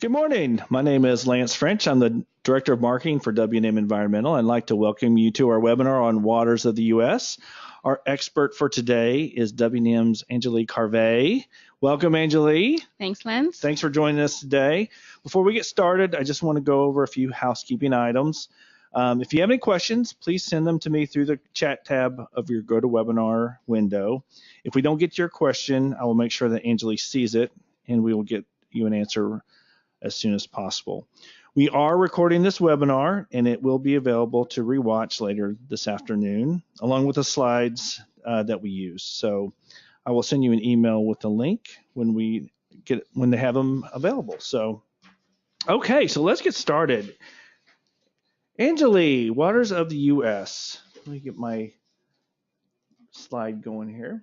Good morning. My name is Lance French. I'm the Director of Marketing for W&M Environmental. I'd like to welcome you to our webinar on waters of the U.S. Our expert for today is W&M's Anjali Carve. Welcome, Anjali. Thanks, Lance. Thanks for joining us today. Before we get started, I just want to go over a few housekeeping items. If you have any questions, please send them to me through the chat tab of your GoToWebinar window. If we don't get to your question, I will make sure that Anjali sees it, and we will get you an answer as soon as possible. We are recording this webinar, and it will be available to rewatch later this afternoon, along with the slides that we use. So I will send you an email with the link when they have them available. So, okay, so let's get started. Anjali, waters of the U.S. Let me get my slide going here.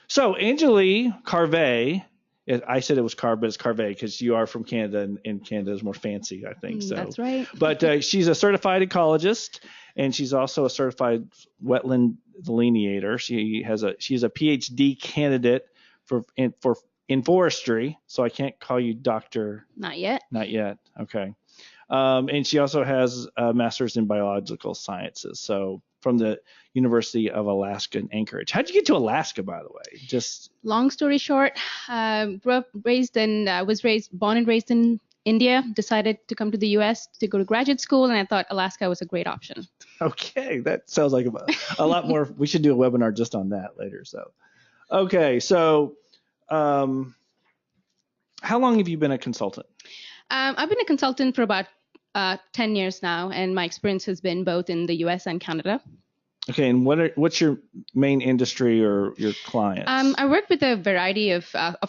So Anjali Carve, I said it was Carve, but it's Carve because you are from Canada, and Canada is more fancy, I think. So that's right. But she's a certified ecologist, and she's also a certified wetland delineator. She's a PhD candidate in forestry. So I can't call you doctor. Not yet. Not yet. Okay. And she also has a master's in biological sciences. So from the University of Alaska in Anchorage. How'd you get to Alaska, by the way? Just long story short, born and raised in India, decided to come to the U.S. to go to graduate school, and I thought Alaska was a great option. Okay, that sounds like a lot more. We should do a webinar just on that later. So, okay, so how long have you been a consultant? I've been a consultant for about 10 years now, and my experience has been both in the U.S. and Canada. Okay, and what's your main industry or your clients? I work with a variety of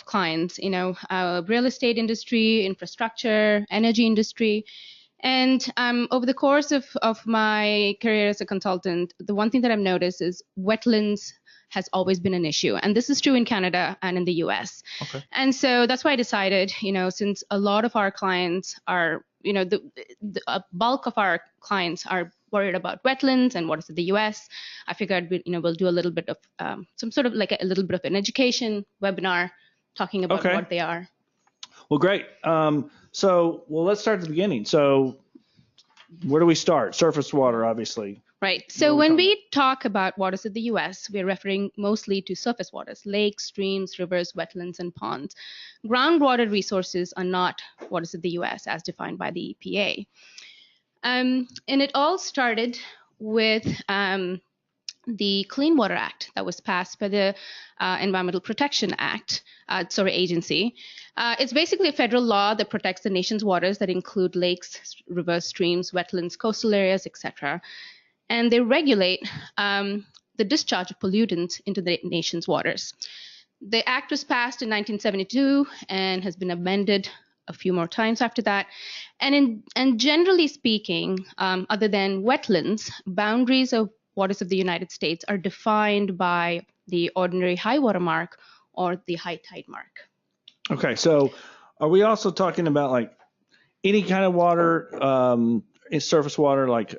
clients, real estate industry, infrastructure, energy industry. And over the course of my career as a consultant, the one thing that I've noticed is wetlands has always been an issue. And this is true in Canada and in the US. Okay. And so that's why I decided, since a lot of our clients are, the bulk of our clients are worried about wetlands and what is the US, I figured we'll do a little bit of some sort of like a little bit of an education webinar talking about what they are. Well, great. So let's start at the beginning. So where do we start? Surface water, obviously. Right. So when we talk about waters of the U.S., we're referring mostly to surface waters, lakes, streams, rivers, wetlands, and ponds. Groundwater resources are not waters of the U.S. as defined by the EPA. And it all started with the Clean Water Act that was passed by the Environmental Protection Agency. It's basically a federal law that protects the nation's waters that include lakes, rivers, streams, wetlands, coastal areas, etc. And they regulate the discharge of pollutants into the nation's waters. The act was passed in 1972 and has been amended a few more times after that. And generally speaking, other than wetlands, boundaries of waters of the United States are defined by the ordinary high water mark or the high tide mark. Okay, so are we also talking about like any kind of water, surface water, like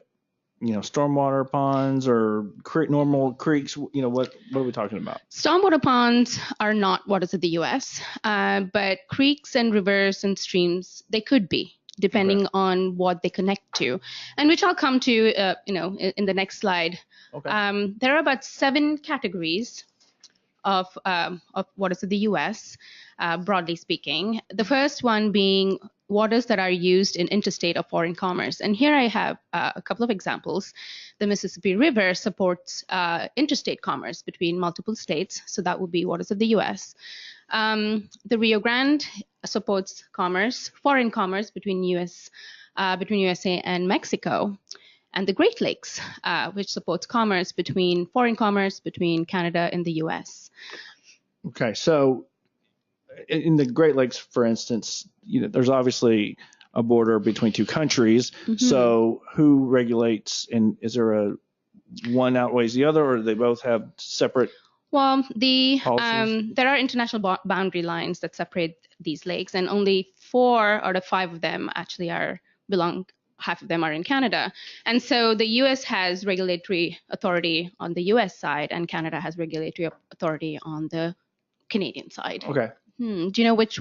stormwater ponds or normal creeks? What are we talking about? Stormwater ponds are not waters of the U.S., but creeks and rivers and streams, they could be, depending on what they connect to, and which I'll come to, in the next slide. Okay. There are about 7 categories of waters of the U.S., broadly speaking. The first one being waters that are used in interstate or foreign commerce. And here I have a couple of examples. The Mississippi River supports interstate commerce between multiple states, so that would be waters of the U.S. The Rio Grande supports foreign commerce between USA and Mexico. And the Great Lakes, which supports foreign commerce between Canada and the U.S. Okay, so in the Great Lakes, for instance, there's obviously a border between 2 countries. Mm-hmm. So who regulates, and is there one outweighs the other, or do they both have separate? Well, there are international boundary lines that separate these lakes, and only 4 out of 5 of them actually half of them are in Canada. And so the U.S. has regulatory authority on the U.S. side, and Canada has regulatory authority on the Canadian side. Okay. Do you know which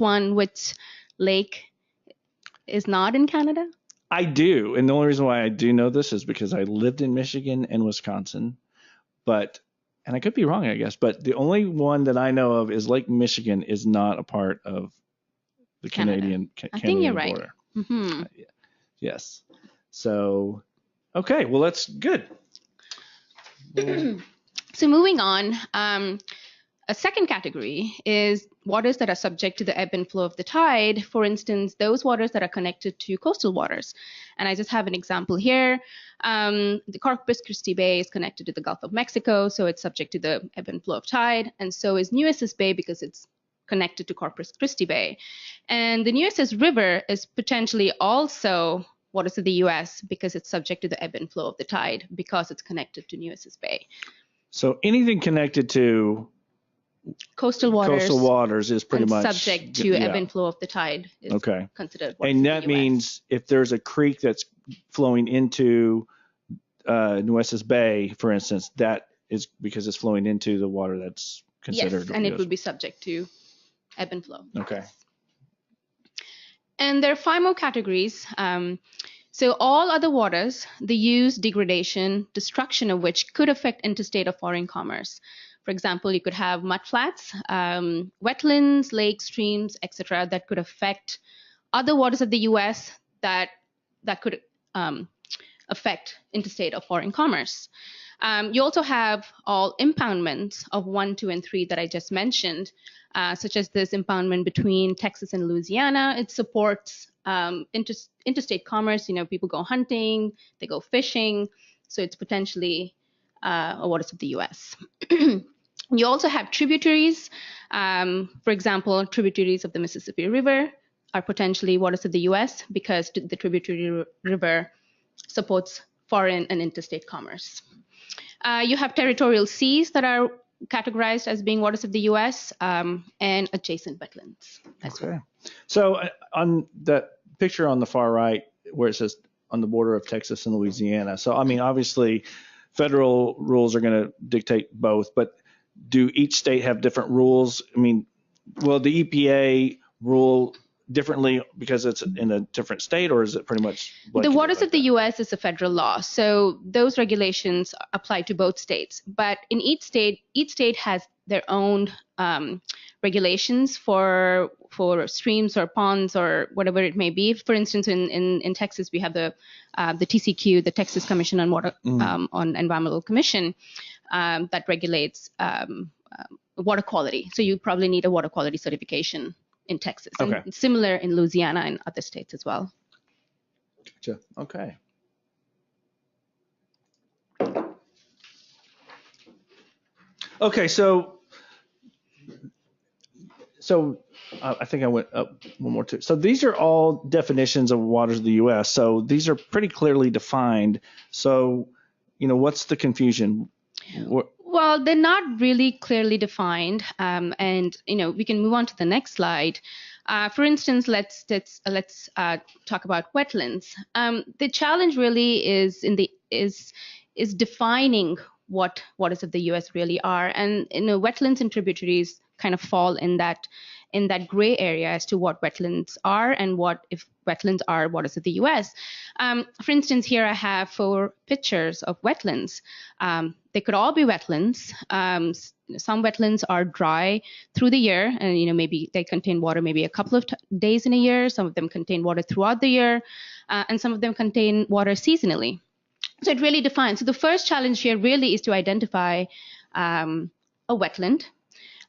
lake is not in Canada? I do. And the only reason why I do know this is because I lived in Michigan and Wisconsin. And I could be wrong, I guess, but the only one that I know of is Lake Michigan is not a part of the Canadian Canadian think you're border. right. Mm-hmm. Yes. So, okay, well, that's good. So moving on, a second category is waters that are subject to the ebb and flow of the tide. For instance, those waters that are connected to coastal waters. And I just have an example here. The Corpus Christi Bay is connected to the Gulf of Mexico, so it's subject to the ebb and flow of tide. And so is Nueces Bay because it's connected to Corpus Christi Bay. And the Nueces River is potentially also waters of the U.S. because it's subject to the ebb and flow of the tide because it's connected to Nueces Bay. So anything connected to coastal waters is pretty much subject to ebb and flow of the tide is considered. And that means if there's a creek that's flowing into Nueces Bay, for instance, that is because it's flowing into the water that's considered. Yes, and it would be subject to ebb and flow. Okay. And there are 5 more categories. So all other waters, the use, degradation, destruction of which could affect interstate or foreign commerce. For example, you could have mudflats, wetlands, lakes, streams, etc., that could affect other waters of the U.S. that could affect interstate or foreign commerce. You also have all impoundments of 1, 2, and 3 that I just mentioned, such as this impoundment between Texas and Louisiana. It supports interstate commerce. You know, people go hunting, they go fishing, so it's potentially waters of the U.S. You also have tributaries. For example, tributaries of the Mississippi River are potentially waters of the U.S. because the tributary river supports foreign and interstate commerce. You have territorial seas that are categorized as being waters of the U.S. And adjacent wetlands as well. So on that picture on the far right where it says on the border of Texas and Louisiana, so I mean, obviously federal rules are going to dictate both, but do each state have different rules? I mean, will the EPA rule differently because it's in a different state, or is it pretty much the waters of the U.S. is a federal law, so those regulations apply to both states. But in each state has their own regulations for streams or ponds or whatever it may be. For instance, in Texas, we have the TCQ, the Texas Commission on Water on Environmental Commission, that regulates water quality. So you probably need a water quality certification in Texas. Okay. And similar in Louisiana and other states as well. Gotcha. Okay. Okay, so I think I went up one more too. So these are all definitions of waters of the U.S. So these are pretty clearly defined. So, you know, what's the confusion? Well, they're not really clearly defined, and you know, we can move on to the next slide. For instance, let's talk about wetlands. The challenge really is defining what waters of the U.S. really are, and you know, wetlands and tributaries kind of fall in that gray area as to what wetlands are and what if wetlands are waters of the U.S. For instance, here I have 4 pictures of wetlands. They could all be wetlands. Some wetlands are dry through the year, and you know, maybe they contain water maybe a couple of days in a year. Some of them contain water throughout the year, and some of them contain water seasonally. So it really defines. So the first challenge here really is to identify a wetland,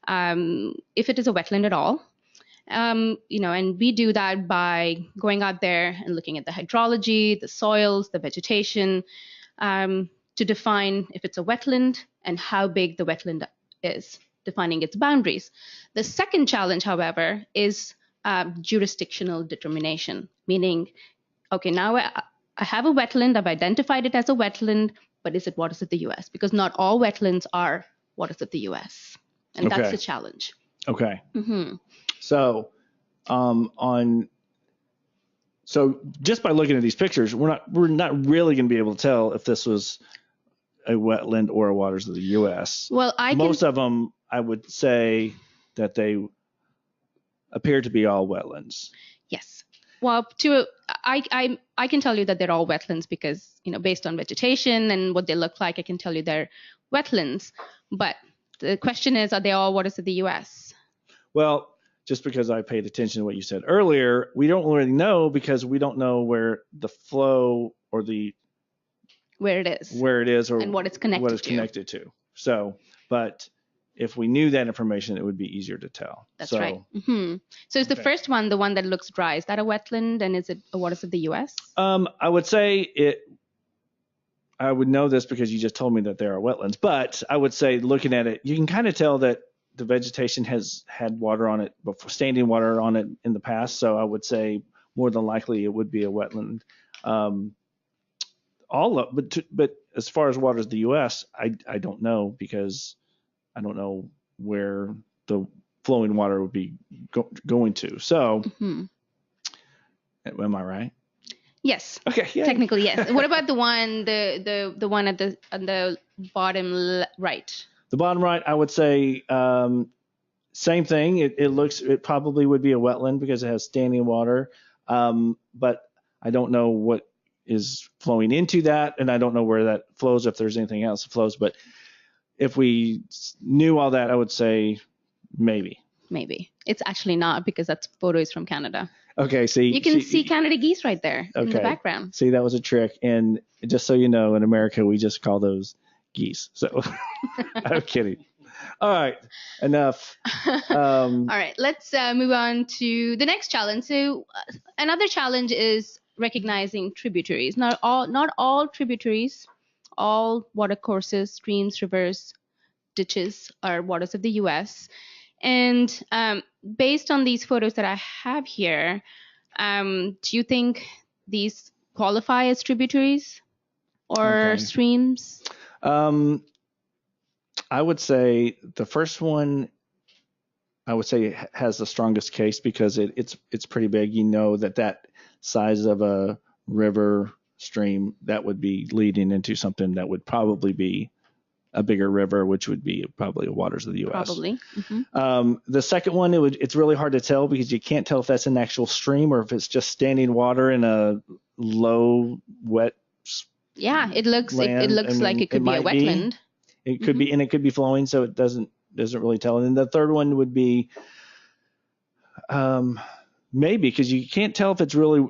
if it is a wetland at all. You know, and we do that by going out there and looking at the hydrology, the soils, the vegetation, to define if it's a wetland and how big the wetland is, defining its boundaries. The second challenge, however, is jurisdictional determination, meaning, okay, now I have a wetland, I've identified it as a wetland, but is it waters of the U.S.? Because not all wetlands are waters of the U.S., and that's the challenge. Okay. Mm-hmm. So, so just by looking at these pictures, we're not really going to be able to tell if this was a wetland or a waters of the U.S. Well, most of them, I would say that they appear to be all wetlands. Yes. Well, I can tell you that they're all wetlands because, based on vegetation and what they look like, I can tell you they're wetlands. But the question is, are they all waters of the U.S.? Well, just because I paid attention to what you said earlier, we don't really know because we don't know where the flow or where it is or and what it's connected to. So, but if we knew that information, it would be easier to tell. That's right. Mm-hmm. So is the first one the one that looks dry? Is that a wetland, and is it a waters of the U.S.? I would say it. I would know this because you just told me that there are wetlands, but I would say looking at it, you can kind of tell that the vegetation has had water on it before, standing water on it in the past. So I would say more than likely it would be a wetland. But as far as waters of the U.S., I don't know because I don't know where the flowing water would be going to. So, am I right? Yes. Okay. Yeah. Technically, yes. What about the one on the bottom right? The bottom right, I would say same thing. It probably would be a wetland because it has standing water, but I don't know what is flowing into that, and I don't know where that flows, if there's anything else that flows. But if we knew all that, I would say maybe. Maybe. It's actually not because that's photos from Canada. Okay, you can see Canada geese right there in the background. See, that was a trick. And just so you know, in America, we just call those geese. So I'm kidding. All right, enough. All right, let's move on to the next challenge. So another challenge is recognizing tributaries. Not all tributaries, all watercourses, streams, rivers, ditches are waters of the U.S. And based on these photos that I have here, do you think these qualify as tributaries or streams? I would say the first one, has the strongest case because it's pretty big. You know that size of a river stream that would be leading into something that would probably be a bigger river, which would be probably waters of the U.S. Probably. Mm-hmm. The second one, it's really hard to tell because you can't tell if that's an actual stream or if it's just standing water in a low, wet. Yeah, it looks like it could be a wetland. It could be, and it could be flowing, so it doesn't really tell. And then the third one would be maybe because you can't tell if it's really.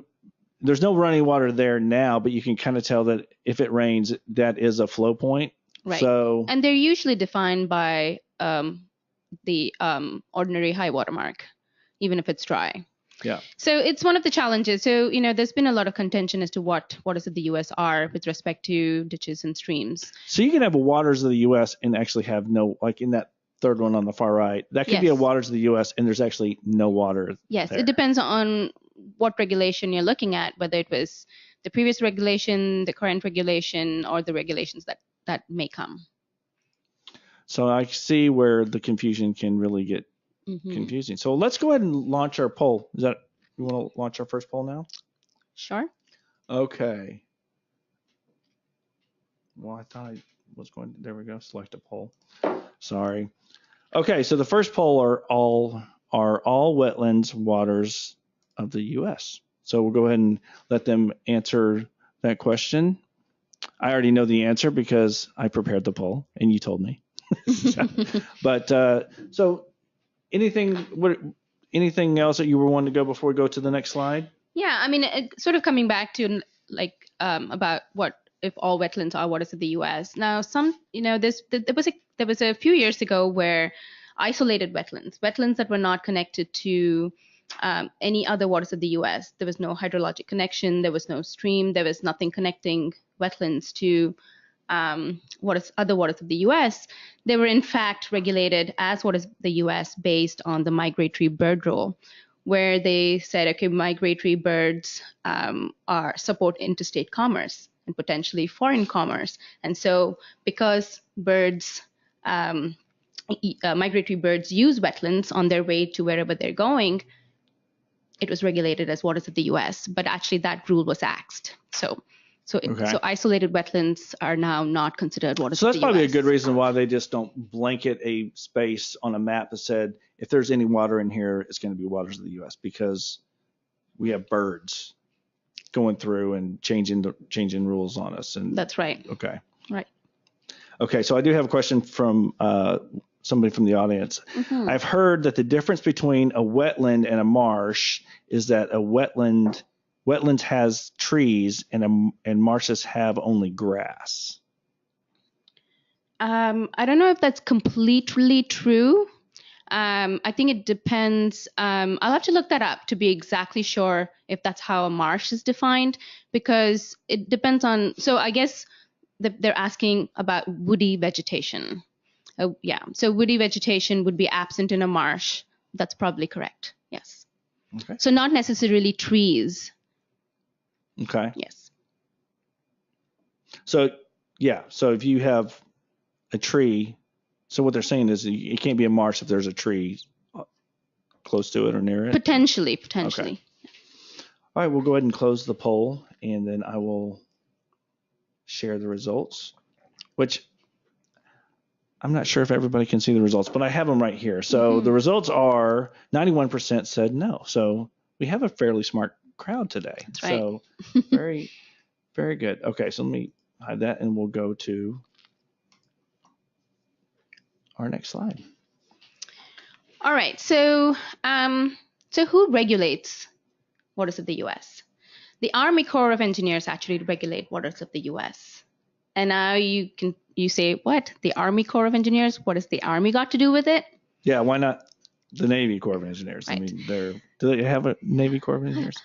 There's no running water there now, but you can kind of tell that if it rains, that is a flow point. Right. So, and they're usually defined by the ordinary high water mark, even if it's dry. Yeah. So it's one of the challenges. So, there's been a lot of contention as to what waters of the U.S. are with respect to ditches and streams. So you can have a waters of the U.S. and actually have no, like in that third one on the far right, that could be a waters of the U.S. and there's actually no water. Yes, there. It depends on what regulation you're looking at, whether it was the previous regulation, the current regulation, or the regulations that may come. So I see where the confusion can really get confusing. So let's go ahead and launch our poll. You want to launch our first poll now? Sure. Okay. Well, I thought I was going. There we go. Select a poll. Sorry. Okay. So the first poll are all wetlands waters of the U.S. So we'll go ahead and let them answer that question. I already know the answer because I prepared the poll and you told me. So anything else that you were wanting to go before we go to the next slide? Yeah, I mean, sort of coming back to about what if all wetlands are waters of the U.S. Now, there was a few years ago where isolated wetlands that were not connected to any other waters of the U.S. There was no hydrologic connection. There was no stream. There was nothing connecting wetlands to other waters of the U.S. They were in fact regulated as waters of the U.S. based on the migratory bird rule, where they said, okay, migratory birds support interstate commerce and potentially foreign commerce. And so because migratory birds use wetlands on their way to wherever they're going, it was regulated as waters of the U.S., but actually that rule was axed. So So isolated wetlands are now not considered waters So of that's the probably US. a good reason why they just don't blanket a space on a map that said, if there's any water in here, it's going to be waters of the U.S. because we have birds going through and changing rules on us. And That's right. Okay. Right. Okay. So I do have a question from somebody from the audience. Mm-hmm. I've heard that the difference between a wetland and a marsh is that a wetlands has trees and marshes have only grass. I don't know if that's completely true. I think it depends. I'll have to look that up to be exactly sure if that's how a marsh is defined, because it depends on. So I guess they're asking about woody vegetation. Yeah. So woody vegetation would be absent in a marsh. That's probably correct. Yes. Okay. So not necessarily trees. Okay. Yes. So yeah. So if you have a tree, so what they're saying is it can't be a marsh if there's a tree close to it or near it. Potentially. Okay. All right. We'll go ahead and close the poll, and then I will share the results, which I'm not sure if everybody can see the results, but I have them right here. So the results are 91% said no. So we have a fairly smart crowd today. That's right. So very, very good. Okay, so let me hide that, and we'll go to our next slide. All right. So who regulates waters of the U.S.? The Army Corps of Engineers actually regulate waters of the U.S. And now you say, what? The Army Corps of Engineers? What has the Army got to do with it? Yeah, why not the Navy Corps of Engineers? Right. I mean, do they have a Navy Corps of Engineers?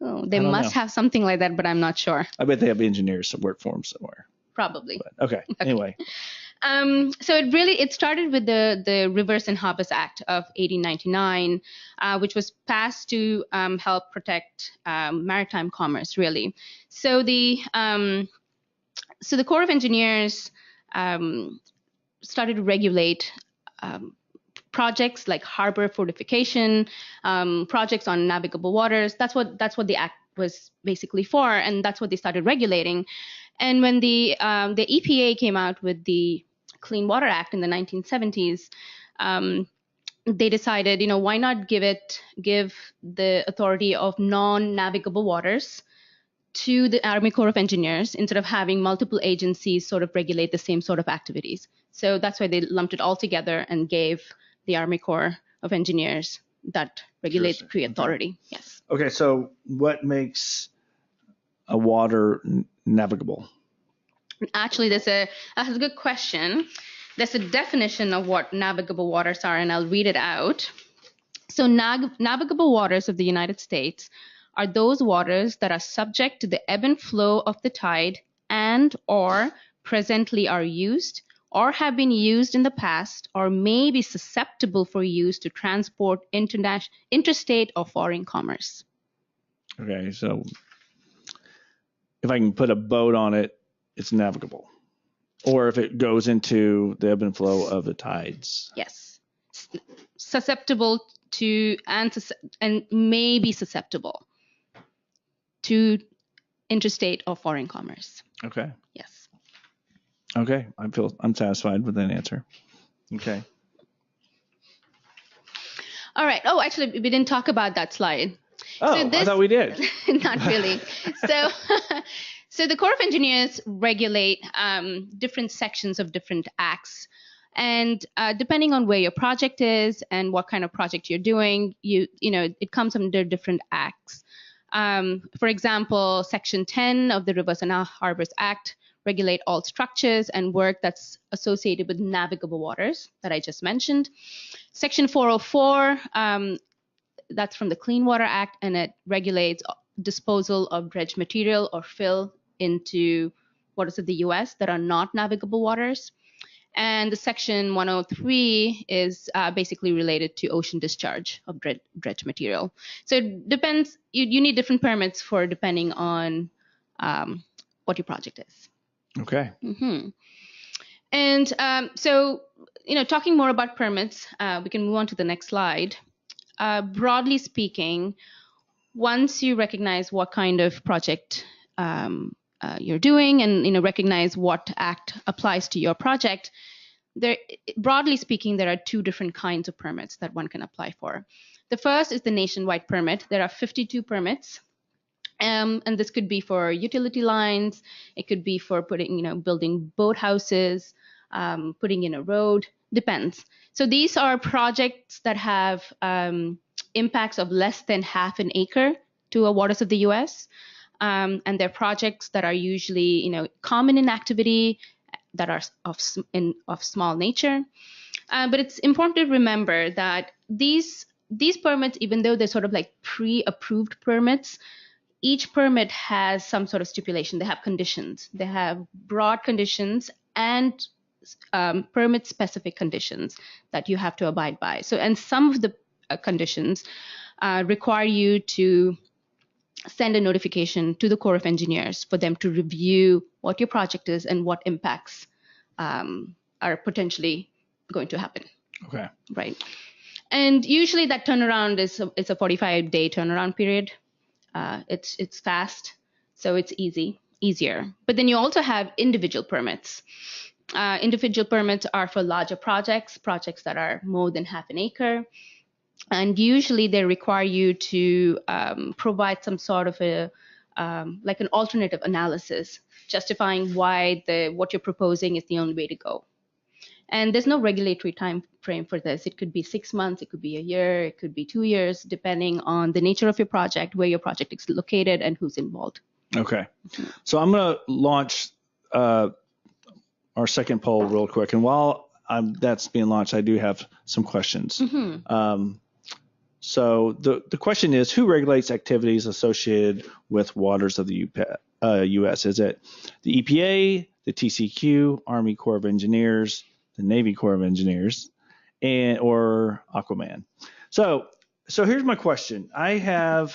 Oh, they must have something like that, but I'm not sure. I bet they have engineers that work for them somewhere. Probably. But, okay. Anyway. So it started with the Rivers and Harbors Act of 1899, which was passed to help protect maritime commerce, really. So the Corps of Engineers started to regulate projects like harbor fortification, projects on navigable waters. That's what the act was basically for, and that's what they started regulating. And when the EPA came out with the Clean Water Act in the 1970s, they decided, why not give the authority of non-navigable waters to the Army Corps of Engineers instead of having multiple agencies sort of regulate the same sort of activities. So that's why they lumped it all together and gave the Army Corps of Engineers that regulatory authority. Okay. Yes. Okay, so what makes a water navigable? Actually, that's a good question. There's a definition of what navigable waters are, and I'll read it out. So navigable waters of the United States are those waters that are subject to the ebb and flow of the tide and or presently are used or have been used in the past or may be susceptible for use to transport interstate or foreign commerce. Okay, so if I can put a boat on it, it's navigable. Or if it goes into the ebb and flow of the tides. Yes. Susceptible to and may be susceptible to interstate or foreign commerce. Okay. Yes. Okay, I'm satisfied with that answer. Okay. All right. Oh, actually, we didn't talk about that slide. Oh, so I thought we did. Not really. So the Corps of Engineers regulate different sections of different acts. And depending on where your project is and what kind of project you're doing, it comes under different acts. For example, Section 10 of the Rivers and Harbors Act regulate all structures and work that's associated with navigable waters that I just mentioned. Section 404, that's from the Clean Water Act, and it regulates disposal of dredged material or fill into waters of the U.S. that are not navigable waters. And the Section 103 is basically related to ocean discharge of dredged material. So it depends. You need different permits for depending on what your project is. Okay. Mm-hmm. And so, talking more about permits, we can move on to the next slide. Broadly speaking, once you recognize what kind of project you're doing, and recognize what act applies to your project. There, broadly speaking, there are two different kinds of permits that one can apply for. The first is the nationwide permit. There are 52 permits. And this could be for utility lines. It could be for building boathouses, putting in a road, depends. So these are projects that have impacts of less than half an acre to waters of the U.S. And they're projects that are usually, common in activity, that are of small nature. But it's important to remember that these permits, even though they're sort of like pre-approved permits, each permit has some sort of stipulation. They have conditions. They have broad conditions and permit-specific conditions that you have to abide by. So, and some of the conditions require you to send a notification to the Corps of Engineers for them to review what your project is and what impacts are potentially going to happen. Okay. Right. And usually that turnaround is a 45-day turnaround period. It's fast, so it's easier. But then you also have individual permits. Individual permits are for larger projects that are more than half an acre. And usually they require you to provide some sort of like an alternative analysis, justifying why what you're proposing is the only way to go. And there's no regulatory time frame for this. It could be 6 months, it could be a year, it could be 2 years, depending on the nature of your project, where your project is located, and who's involved. Okay. So I'm going to launch our second poll real quick. And while that's being launched, I do have some questions. So the question is, who regulates activities associated with waters of the U.S.? Is it the EPA, the TCQ, Army Corps of Engineers, the Navy Corps of Engineers, or Aquaman? So here's my question. I have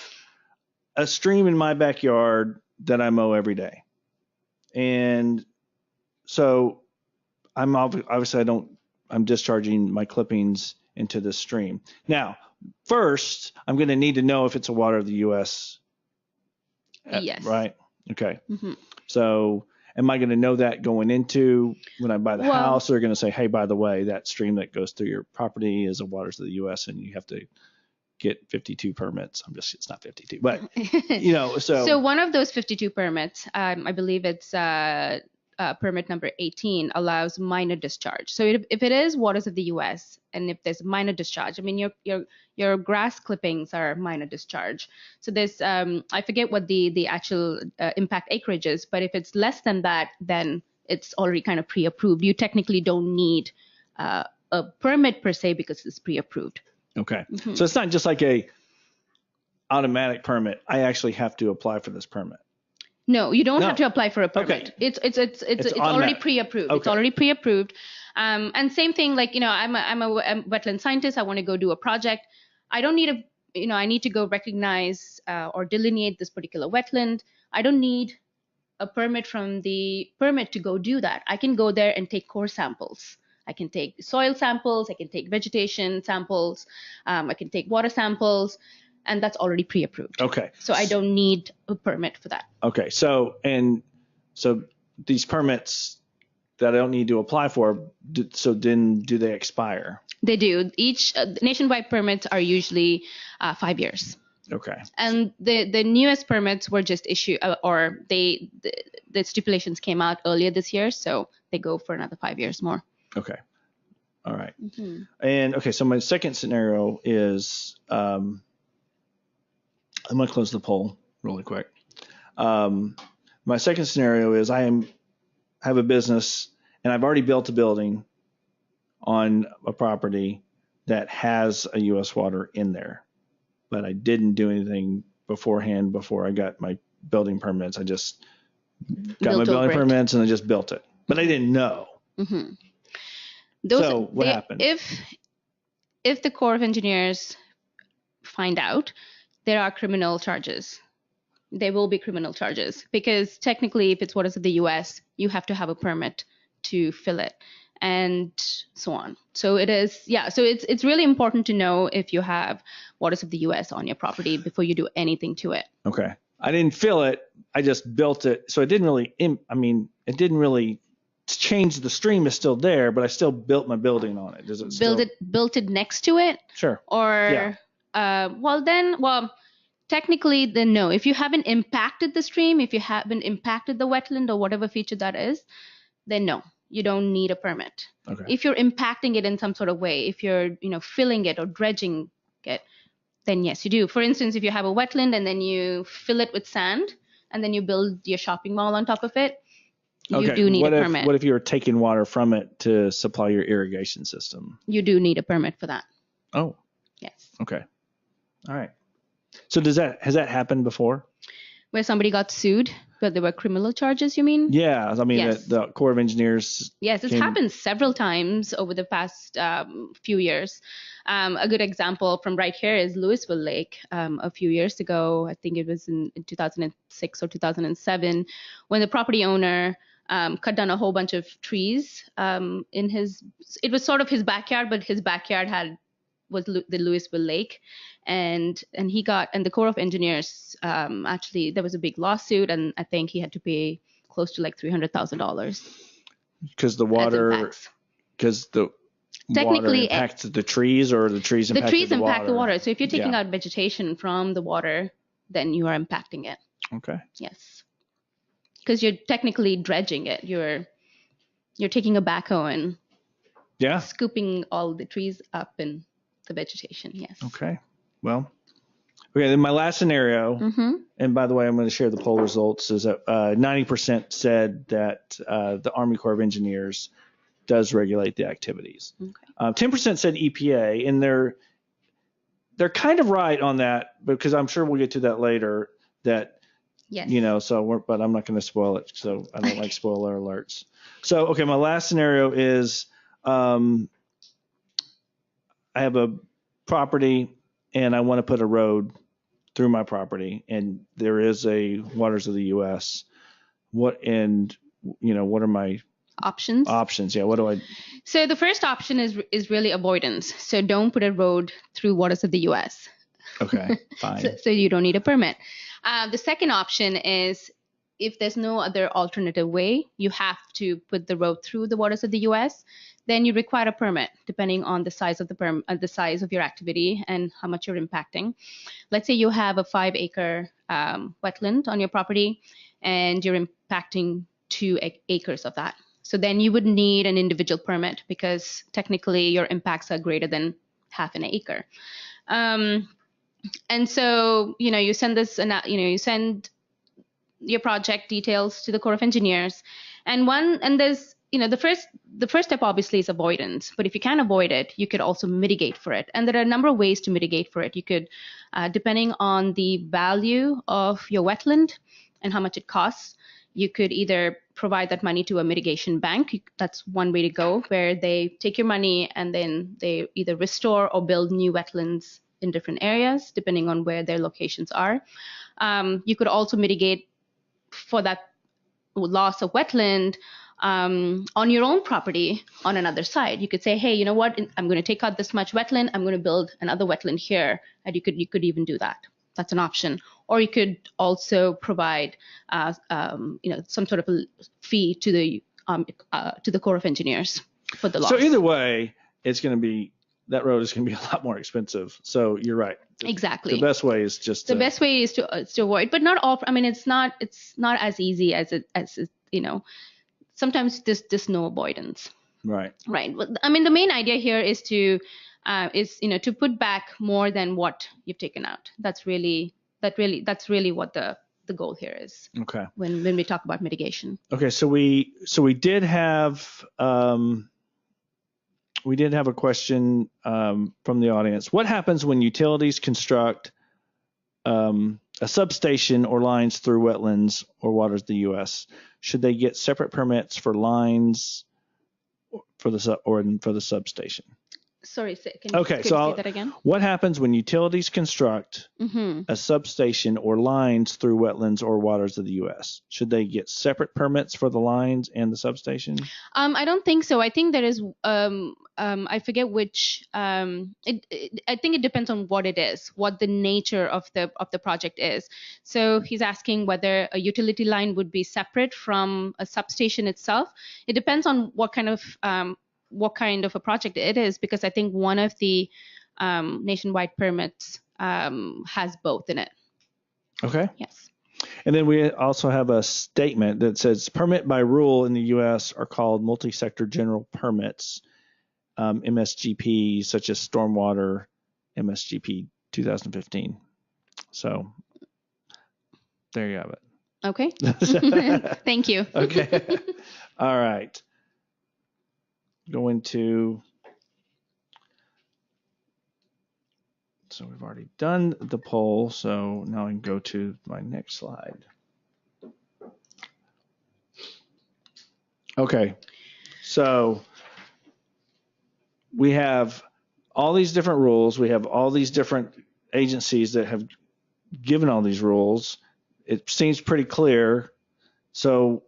a stream in my backyard that I mow every day. And so I'm discharging my clippings into this stream. Now, first, I'm going to need to know if it's a water of the U.S. Yes. Right? Okay. So am I going to know that going into when I buy the house? They're going to say, hey, by the way, that stream that goes through your property is a waters of the U.S. and you have to get 52 permits. It's not 52, but So one of those 52 permits, I believe it's permit number 18, allows minor discharge. So if it is waters of the U.S. and if there's minor discharge, I mean your grass clippings are minor discharge. So there's I forget what the actual impact acreage is, but if it's less than that, then it's already kind of pre-approved. You technically don't need a permit per se because it's pre-approved. Okay. So it's not just like a automatic permit. I actually have to apply for this permit. No, you don't have to apply for a permit. Okay. It's already pre-approved. Okay. It's already pre-approved. And same thing, like, I'm a wetland scientist. I want to go do a project. I don't need I need to go recognize or delineate this particular wetland. I don't need a permit from the permit to go do that. I can go there and take core samples. I can take soil samples. I can take vegetation samples. I can take water samples. And that's already pre-approved. Okay. So I don't need a permit for that. Okay. So these permits that I don't need to apply for, then do they expire? They do. Each nationwide permits are usually 5 years. Okay. And the newest permits were just issued, or the stipulations came out earlier this year, so they go for another 5 years more. Okay. All right. And okay, so my second scenario is. I'm going to close the poll really quick. My second scenario is I have a business and I've already built a building on a property that has a U.S. water in there, but I didn't do anything beforehand before I got my building permits. I just got my building permits and I just built it, but I didn't know. So what happened? If the Corps of Engineers find out, there are criminal charges. There will be criminal charges because technically, if it's waters of the U.S., you have to have a permit to fill it, and so on. So it is, So it's really important to know if you have waters of the U.S. on your property before you do anything to it. Okay. I didn't fill it. I just built it. So it didn't really, it didn't really change. The stream is still there, but I still built my building on it. Does it still? Built it next to it? Sure. Or, well, technically then no. If you haven't impacted the stream, if you haven't impacted the wetland or whatever feature that is, then no, you don't need a permit. Okay. If you're impacting it in some sort of way, if you're, filling it or dredging it, then yes, you do. For instance, if you have a wetland and then you fill it with sand and then you build your shopping mall on top of it, you do need a permit. What if you were taking water from it to supply your irrigation system? You do need a permit for that. Oh. Yes. Okay. All right. So has that happened before? Where somebody got sued, but there were criminal charges, you mean? Yeah. I mean, yes. The Corps of Engineers. Yes, it's happened several times over the past few years. A good example from right here is Louisville Lake. A few years ago, I think it was in 2006 or 2007, when the property owner cut down a whole bunch of trees it was sort of his backyard, but his backyard was the Louisville Lake, and the Corps of Engineers actually, there was a big lawsuit, and I think he had to pay close to like $300,000 because the water impacts the trees, or the trees impact the water. So if you're taking out vegetation from the water, then you are impacting it. Okay. Yes, because you're technically dredging it. You're taking a backhoe and scooping all the trees up and the vegetation. Yes. Okay. Well, then my last scenario, and by the way, I'm going to share the poll results, is that 90% said that the Army Corps of Engineers does regulate the activities. Okay. 10% said EPA, and they're kind of right on that, because I'm sure we'll get to that later. That but I'm not going to spoil it, so I don't like spoiler alerts. So okay, my last scenario is I have a property and I want to put a road through my property, and there is a Waters of the U.S. What are my options? Yeah. What do I? So the first option is really avoidance. So don't put a road through Waters of the U.S. Okay, fine. so you don't need a permit. The second option is, if there's no other alternative way, you have to put the road through the Waters of the U.S., then you require a permit, depending on the size of the size of your activity and how much you're impacting. Let's say you have a 5-acre wetland on your property, and you're impacting 2 acres of that. So then you would need an individual permit, because technically your impacts are greater than half an acre. And so, you send you send your project details to the Corps of Engineers, and there's, the first step obviously is avoidance, but if you can't avoid it, you could also mitigate for it. And there are a number of ways to mitigate for it. You could, depending on the value of your wetland and how much it costs, you could either provide that money to a mitigation bank. That's one way to go, where they take your money and then they either restore or build new wetlands in different areas, depending on where their locations are. You could also mitigate for that loss of wetland on your own property on another side. You could say, hey, you know what? I'm going to take out this much wetland. I'm going to build another wetland here. And you could even do that. That's an option. Or you could also provide, some sort of a fee to the Corps of Engineers for the loss. So either way, that road is going to be a lot more expensive. So you're right. Exactly. The best way is just to avoid, but not all. I mean, it's not as easy as sometimes there's no avoidance. Right. Right. I mean, the main idea here is to put back more than what you've taken out. That's really what the goal here is. Okay. When we talk about mitigation. Okay. So we did have a question from the audience. What happens when utilities construct a substation or lines through wetlands or waters of the U.S.? Should they get separate permits for lines for the substation? Sorry, can you Okay, could you say that again? what happens when utilities construct a substation or lines through wetlands or waters of the U.S.? Should they get separate permits for the lines and the substation? I don't think so. I think there is. I forget which. I think it depends on what it is, what the nature of the project is. So he's asking whether a utility line would be separate from a substation itself. It depends on what kind of a project it is, because I think one of the nationwide permits has both in it. Okay. Yes. And then we also have a statement that says permit by rule in the U.S. are called multi-sector general permits, MSGP, such as stormwater MSGP 2015. So there you have it. Okay. Thank you. Okay. All right. Going to. So we've already done the poll, so now I can go to my next slide. Okay, so we have all these different rules. We have all these different agencies that have given all these rules. It seems pretty clear. So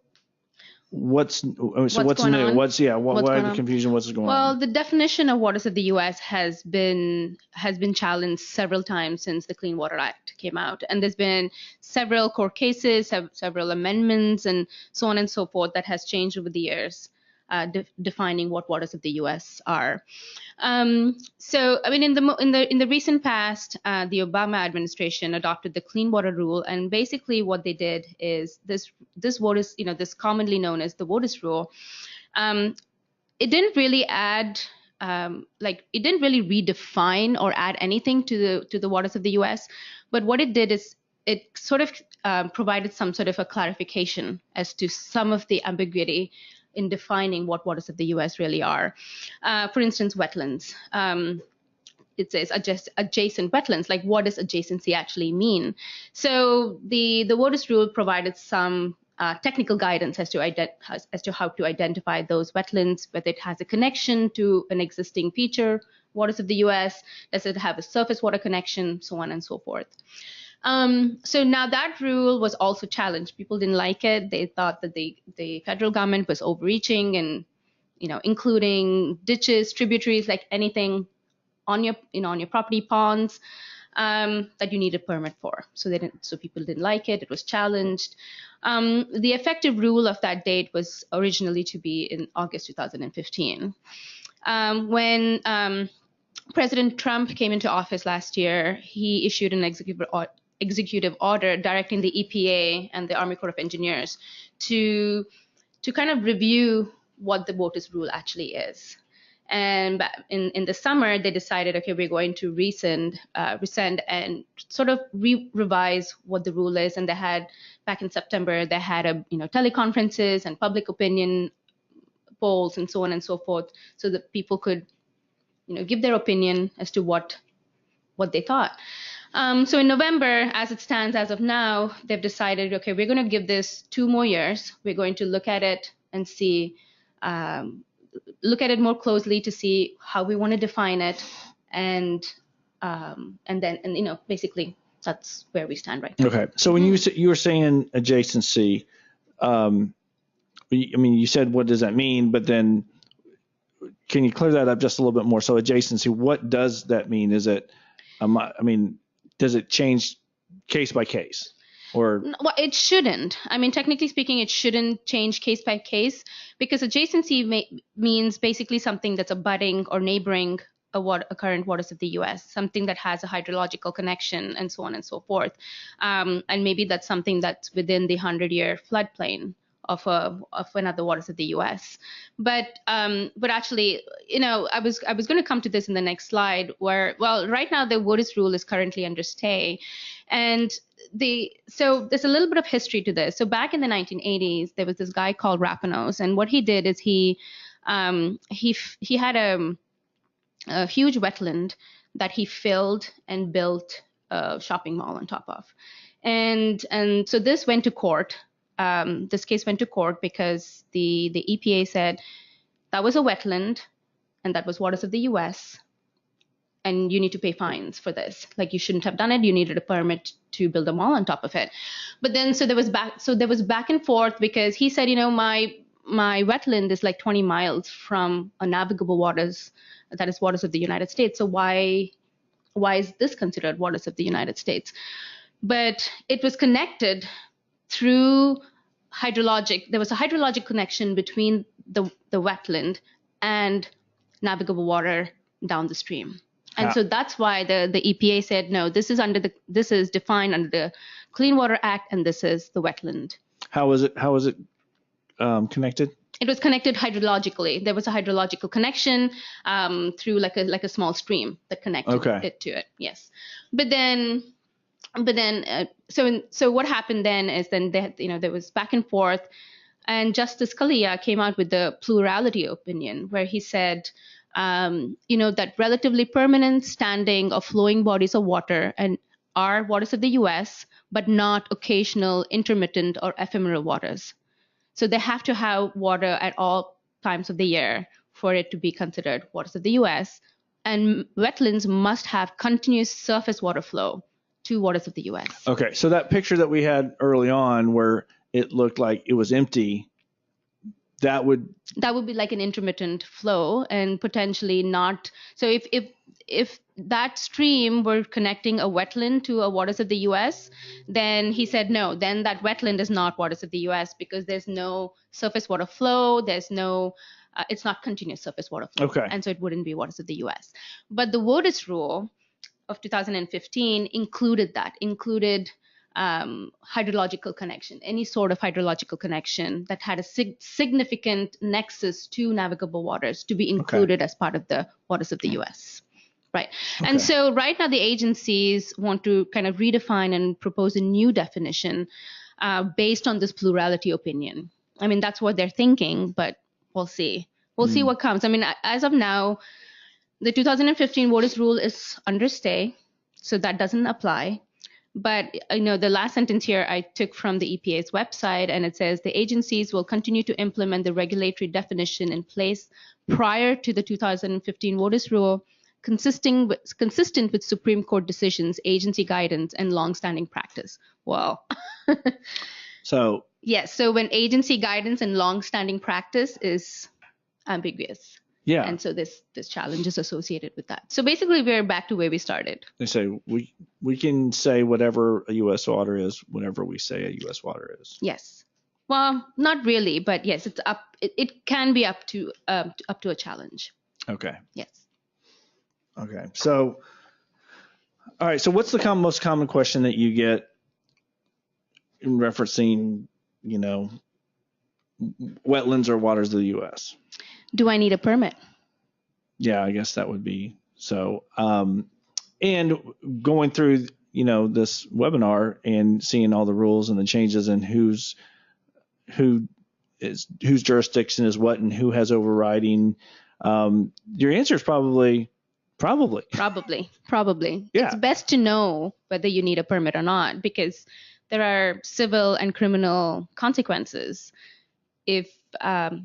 what's new? On? Why the confusion? What's going on? Well, the definition of waters of the U.S. has been challenged several times since the Clean Water Act came out, and there's been several court cases, several amendments, and so on and so forth that has changed over the years, defining what waters of the U.S. are. So, I mean, in the recent past, the Obama administration adopted the Clean Water Rule, and basically what they did is this WOTUS, this commonly known as the WOTUS Rule. It didn't really add, it didn't really redefine or add anything to the waters of the U.S. But what it did is it sort of provided some sort of a clarification as to some of the ambiguity in defining what waters of the U.S. really are. For instance, wetlands. It says adjacent wetlands. Like, what does adjacency actually mean? So the WOTUS rule provided some technical guidance as to how to identify those wetlands, whether it has a connection to an existing feature, waters of the U.S., does it have a surface water connection, so on and so forth. So now that rule was also challenged. People didn't like it. They thought that the federal government was overreaching and, including ditches, tributaries, like anything on your property, ponds, that you need a permit for. So people didn't like it. It was challenged. The effective rule of that date was originally to be in August 2015. When President Trump came into office last year, he issued an executive order directing the EPA and the Army Corps of Engineers to kind of review what the WOTUS rule actually is. And in the summer, they decided, okay, we're going to rescind and sort of revise what the rule is. And they had, back in September, they had teleconferences and public opinion polls and so on and so forth, so that people could, give their opinion as to what they thought. So in November, as it stands as of now, they've decided, okay, we're going to give this 2 more years. We're going to look at it and see, look at it more closely to see how we want to define it, and then basically that's where we stand right now. Okay, so when you were saying adjacency, you said what does that mean, but then can you clear that up just a little bit more? So adjacency, what does that mean? Is it, does it change case by case? Or well, it shouldn't. Technically speaking, it shouldn't change case by case, because adjacency means basically something that's abutting or neighboring a current waters of the U.S., something that has a hydrological connection and so on and so forth. And maybe that's something that's within the 100-year floodplain of another waters of the U.S. But actually, I was going to come to this in the next slide, where, well, right now the WOTUS rule is currently under stay. And so there's a little bit of history to this. So back in the 1980s, there was this guy called Rapinos, and what he did is he had a huge wetland that he filled and built a shopping mall on top of, and so this went to court. This case went to court because the EPA said that was a wetland. and that was waters of the U.S., and you need to pay fines for this. Like, you shouldn't have done it. You needed a permit to build a mall on top of it. But then, so there was back and forth, because he said, my wetland is like 20 miles from a navigable waters, that is waters of the United States. So why is this considered waters of the United States? But it was connected through hydrologic. There was a hydrologic connection between the wetland and navigable water down the stream. And so that's why the EPA said, no, this is defined under the Clean Water Act, and this is the wetland. How was it connected? It was connected hydrologically. There was a hydrological connection through like a small stream that connected it to it. Yes, but then so what happened then is there was back and forth, and Justice Scalia came out with the plurality opinion, where he said, that relatively permanent standing or flowing bodies of water and are waters of the U.S., but not occasional, intermittent, or ephemeral waters. So they have to have water at all times of the year for it to be considered waters of the U.S., and wetlands must have continuous surface water flow to waters of the U.S. Okay, so that picture that we had early on where it looked like it was empty, that would be like an intermittent flow, and potentially not. So if that stream were connecting a wetland to a waters of the U.S., then he said no, then that wetland is not waters of the U.S. because there's no surface water flow, there's no it's not continuous surface water flow. Okay. And so it wouldn't be waters of the U.S. But the WOTUS rule of 2015 included hydrological connection, any sort of hydrological connection that had a significant nexus to navigable waters to be included as part of the waters of the U.S. Right. Okay. And so right now the agencies want to kind of redefine and propose a new definition based on this plurality opinion. I mean, that's what they're thinking, but we'll see. We'll see what comes. I mean, as of now, the 2015 WOTUS rule is under stay, so that doesn't apply. But the last sentence here I took from the EPA's website, and it says the agencies will continue to implement the regulatory definition in place prior to the 2015 WOTUS rule, consistent with Supreme Court decisions, agency guidance, and longstanding practice. Well, so yes. So when agency guidance and longstanding practice is ambiguous. Yeah. And so this challenge is associated with that. So basically, we're back to where we started. They say we can say whatever a U.S. water is whenever we say a U.S. water is. Yes. Well, not really, but yes, it's up. It can be up to a challenge. Okay. Yes. Okay. So, all right. So, what's the most common question that you get in referencing, wetlands or waters of the U.S.? Do I need a permit? Yeah, I guess that would be so. And going through, this webinar and seeing all the rules and the changes and whose jurisdiction is what and who has overriding, your answer is probably. Yeah. It's best to know whether you need a permit or not, because there are civil and criminal consequences if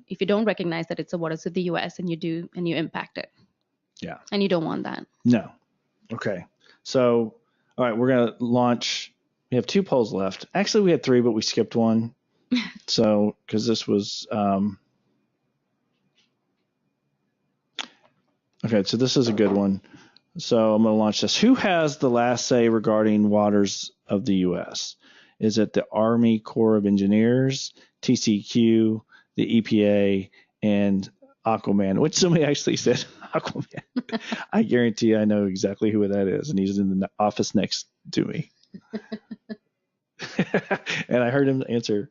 you don't recognize that it's the waters of the U.S. and you impact it. Yeah. And you don't want that. No. Okay. So, all right, we're going to launch. We have 2 polls left. Actually, we had 3, but we skipped one. So, because this was, okay, so this is a good one. So I'm going to launch this. Who has the last say regarding waters of the U.S.? Is it the Army Corps of Engineers, TCEQ, the EPA, and Aquaman? Which somebody actually said Aquaman. I guarantee I know exactly who that is, and he's in the office next to me. And I heard him answer.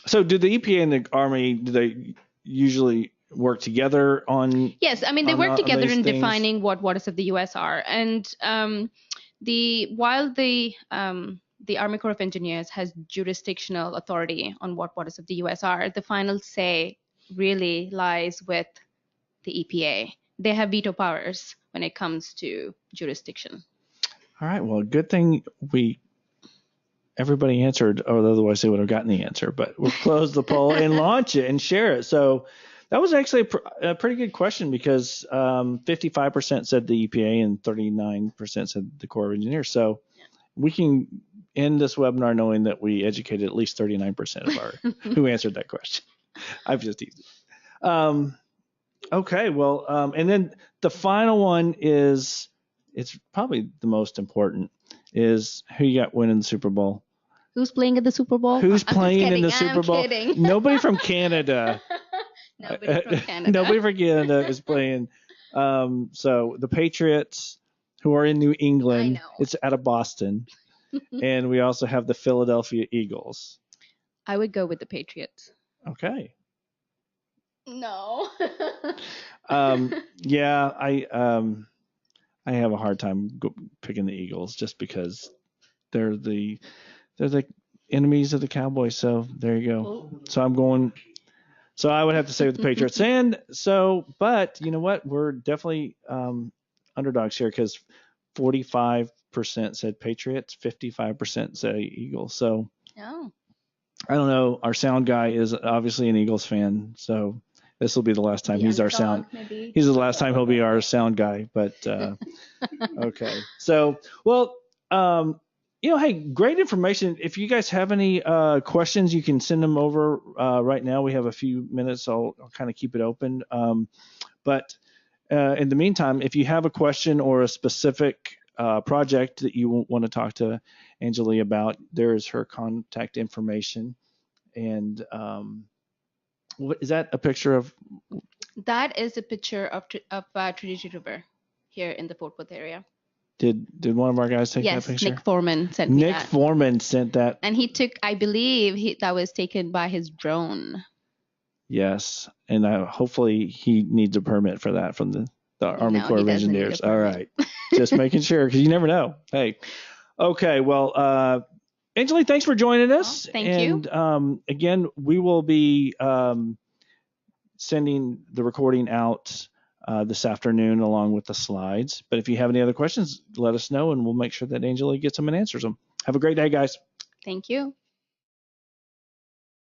So do the EPA and the Army, do they usually work together on? Yes, I mean, they work together in defining what waters of the U.S. are. And while the Army Corps of Engineers has jurisdictional authority on what waters of the U.S. are, the final say really lies with the EPA. They have veto powers when it comes to jurisdiction. All right. Well, good thing we everybody answered, or otherwise they would have gotten the answer. But we'll close the poll and launch it and share it. So that was actually a pretty good question because 55% said the EPA and 39% said the Corps of Engineers. So we can end this webinar knowing that we educated at least 39% of our who answered that question. I've just teased it. Okay, well, and then the final one is, it's probably the most important, is who you got winning the Super Bowl. Who's playing at the Super Bowl? Who's playing in the Super Bowl? Kidding. Nobody from Canada. Nobody from Canada. Nobody from Canada is playing. So the Patriots, who are in New England, it's out of Boston. And we also have the Philadelphia Eagles. I would go with the Patriots. Okay. No. Yeah, I have a hard time picking the Eagles just because they're the enemies of the Cowboys. So there you go. Oh. So I'm going. So I would have to say with the Patriots. And so, but you know what? We're definitely underdogs here because 45% said Patriots, 55% say Eagles. So I don't know. Our sound guy is obviously an Eagles fan, so this will be the last time he's our sound. Maybe. He's the last time he'll be our sound guy. But okay. So well, hey, great information. If you guys have any questions, you can send them over right now. We have a few minutes. So I'll kind of keep it open. But in the meantime, if you have a question or a specific project that you want to talk to Anjali about, there is her contact information. And what is that a picture of? That is a picture of Tributary River here in the Fort Worth area. Did one of our guys take that picture? Yes, Nick Foreman sent me that. Nick Foreman sent that. And he took, I believe, that was taken by his drone. Yes, and hopefully he needs a permit for that from the Army Corps of Engineers. All right, just making sure because you never know. Hey, okay, well, Anjali, thanks for joining us. Thank you. And again, we will be sending the recording out this afternoon along with the slides. But if you have any other questions, let us know and we'll make sure that Anjali gets them and answers them. Have a great day, guys. Thank you.